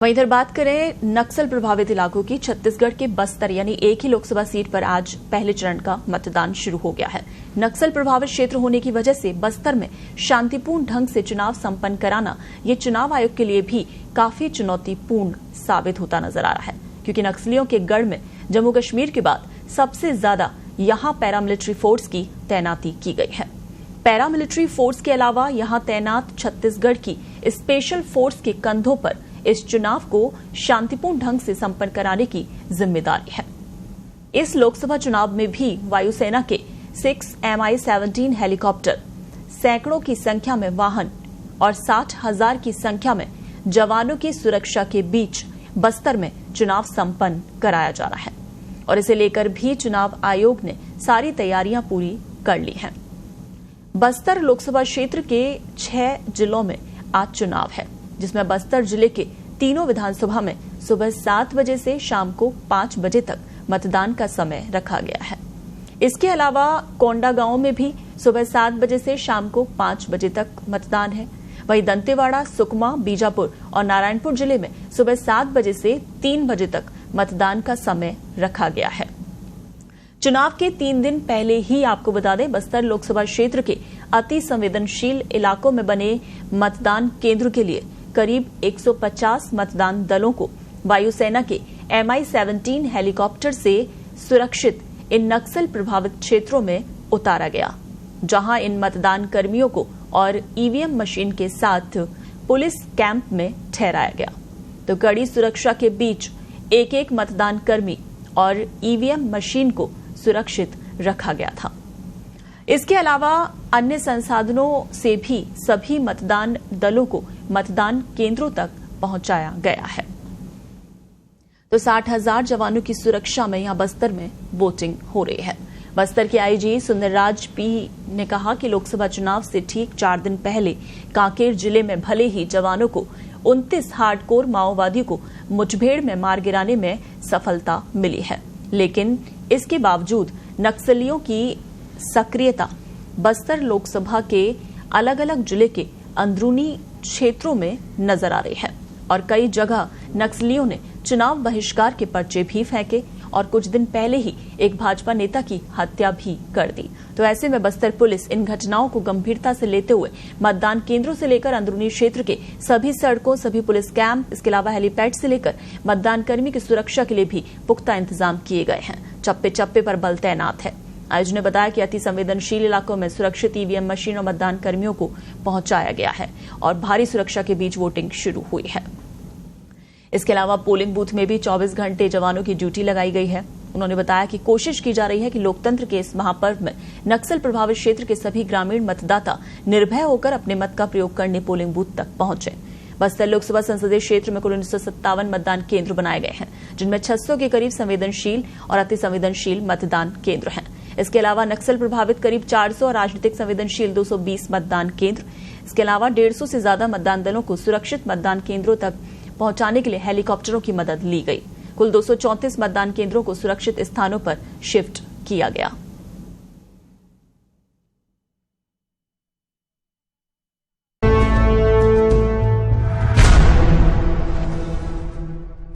वहीं इधर बात करें नक्सल प्रभावित इलाकों की। छत्तीसगढ़ के बस्तर यानी एक ही लोकसभा सीट पर आज पहले चरण का मतदान शुरू हो गया है। नक्सल प्रभावित क्षेत्र होने की वजह से बस्तर में शांतिपूर्ण ढंग से चुनाव संपन्न कराना ये चुनाव आयोग के लिए भी काफी चुनौतीपूर्ण साबित होता नजर आ रहा है, क्योंकि नक्सलियों के गढ़ में जम्मू कश्मीर के बाद सबसे ज्यादा यहां पैरामिलिट्री फोर्स की तैनाती की गई है। पैरामिलिट्री फोर्स के अलावा यहां तैनात छत्तीसगढ़ की स्पेशल फोर्स के कंधों पर इस चुनाव को शांतिपूर्ण ढंग से संपन्न कराने की जिम्मेदारी है। इस लोकसभा चुनाव में भी वायुसेना के 6 Mi-17 हेलीकॉप्टर, सैकड़ों की संख्या में वाहन और 60,000 की संख्या में जवानों की सुरक्षा के बीच बस्तर में चुनाव संपन्न कराया जा रहा है और इसे लेकर भी चुनाव आयोग ने सारी तैयारियां पूरी कर ली हैं। बस्तर लोकसभा क्षेत्र के 6 जिलों में आज चुनाव है, जिसमें बस्तर जिले के तीनों विधानसभा में सुबह 7 बजे से शाम को 5 बजे तक मतदान का समय रखा गया है। इसके अलावा कोंडागांव में भी सुबह 7 बजे से शाम को 5 बजे तक मतदान है। वहीं दंतेवाड़ा, सुकमा, बीजापुर और नारायणपुर जिले में सुबह 7 बजे से 3 बजे तक मतदान का समय रखा गया है। चुनाव के 3 दिन पहले ही आपको बता दें, बस्तर लोकसभा क्षेत्र के अति संवेदनशील इलाकों में बने मतदान केंद्र के लिए करीब 150 मतदान दलों को वायुसेना के Mi-17 हेलीकॉप्टर से सुरक्षित इन नक्सल प्रभावित क्षेत्रों में उतारा गया, जहां इन मतदान कर्मियों को और ईवीएम मशीन के साथ पुलिस कैंप में ठहराया गया। तो कड़ी सुरक्षा के बीच एक मतदान कर्मी और ईवीएम मशीन को सुरक्षित रखा गया था। इसके अलावा अन्य संसाधनों से भी सभी मतदान दलों को मतदान केंद्रों तक पहुंचाया गया है। तो 60,000 जवानों की सुरक्षा में यहां बस्तर में वोटिंग हो रही है। बस्तर के आईजी सुंदरराज पी ने कहा कि लोकसभा चुनाव से ठीक 4 दिन पहले कांकेर जिले में भले ही जवानों को 29 हार्डकोर माओवादियों को मुठभेड़ में मार गिराने में सफलता मिली है, लेकिन इसके बावजूद नक्सलियों की सक्रियता बस्तर लोकसभा के अलग अलग जिले के अंदरूनी क्षेत्रों में नजर आ रही है और कई जगह नक्सलियों ने चुनाव बहिष्कार के पर्चे भी फेंके और कुछ दिन पहले ही एक भाजपा नेता की हत्या भी कर दी। तो ऐसे में बस्तर पुलिस इन घटनाओं को गंभीरता से लेते हुए मतदान केंद्रों से लेकर अंदरूनी क्षेत्र के सभी सड़कों, सभी पुलिस कैंप, इसके अलावा हेलीपैड से लेकर मतदान कर्मी की सुरक्षा के लिए भी पुख्ता इंतजाम किए गए हैं। चप्पे चप्पे पर बल तैनात है। आयोजन ने बताया कि अति संवेदनशील इलाकों में सुरक्षित ईवीएम मशीन और मतदान कर्मियों को पहुंचाया गया है और भारी सुरक्षा के बीच वोटिंग शुरू हुई है। इसके अलावा पोलिंग बूथ में भी 24 घंटे जवानों की ड्यूटी लगाई गई है। उन्होंने बताया कि कोशिश की जा रही है कि लोकतंत्र के इस महापर्व में नक्सल प्रभावित क्षेत्र के सभी ग्रामीण मतदाता निर्भय होकर अपने मत का प्रयोग करने पोलिंग बूथ तक पहुंचे। बस्तर लोकसभा संसदीय क्षेत्र में कुल 1957 मतदान केंद्र बनाए गए हैं, जिनमें 600 के करीब संवेदनशील और अति संवेदनशील मतदान केंद्र हैं। इसके अलावा नक्सल प्रभावित करीब 400 और राजनीतिक संवेदनशील 220 मतदान केंद्र। इसके अलावा 150 से ज्यादा मतदान दलों को सुरक्षित मतदान केंद्रों तक पहुंचाने के लिए हेलीकॉप्टरों की मदद ली गई। कुल 234 मतदान केंद्रों को सुरक्षित स्थानों पर शिफ्ट किया गया।